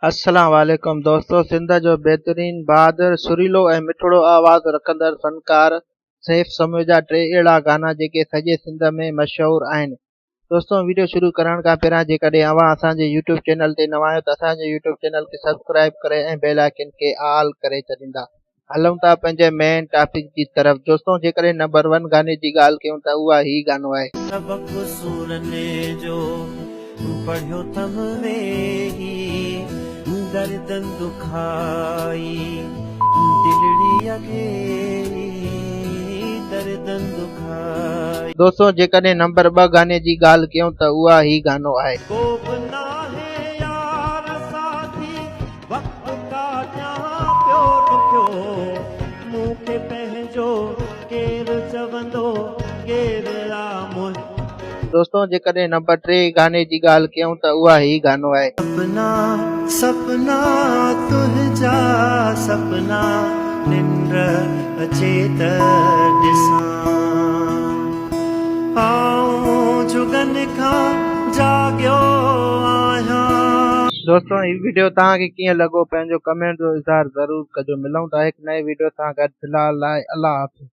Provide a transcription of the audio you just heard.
अस्सलाम वालेकुम दोस्तों। सिंध जो बहितरीन बहादुर सुरीलो ऐं मिठड़ो आवाज़ रखंदड़ फनकार सैफ समूह जा टे अहिड़ा गाना जेके सॼे सिंध में मशहूर आहिनि। दोस्तों, वीडियो शुरू करण खां पहिरियां जेकॾहिं अव्हां असांजे यूट्यूब चैनल ते नवां आहियो त असांजे यूट्यूब चैनल खे सब्सक्राइब करे ऐं बेल आइकन खे ऑल करे छॾींदा। हलूं था पंहिंजे मेन टॉपिक जी तरफ़। दोस्तों, जेकॾहिं नंबर 1 गाने जी ॻाल्हि कयूं त उहा ही गानो आहे। सबक सूरने जो पढ़ियो तम में ही दर्दन दुखाई दिलड़ी अगे दर्दन दुखाई। दोस्तों, जेकॾहिं नंबर 2 गाने जी ॻाल्हि कयूं त उहा ही गानो आहे। को बना है यार साथी वक्त का जहां प्यो रुकियो मूंखे पंहिंजो केर चवंदो केर राम। दोस्तों, जेकॾहिं नंबर 3 गाने जी ॻाल्हि कयूं त उहा ही गानो आहे। सपना सपना तुंहिंजा सपना निंड अचे त ॾिसां आऊं जुगन खां जाॻियो आहियां। दोस्तों, ही वीडियो तव्हांखे कीअं लॻो पंहिंजो कमेंट जो इज़हार ज़रूर कजो। मिलूं था हिकु नए वीडियो सां गॾु। फिलहाल लाइ अल्लाह हाफ़िज़।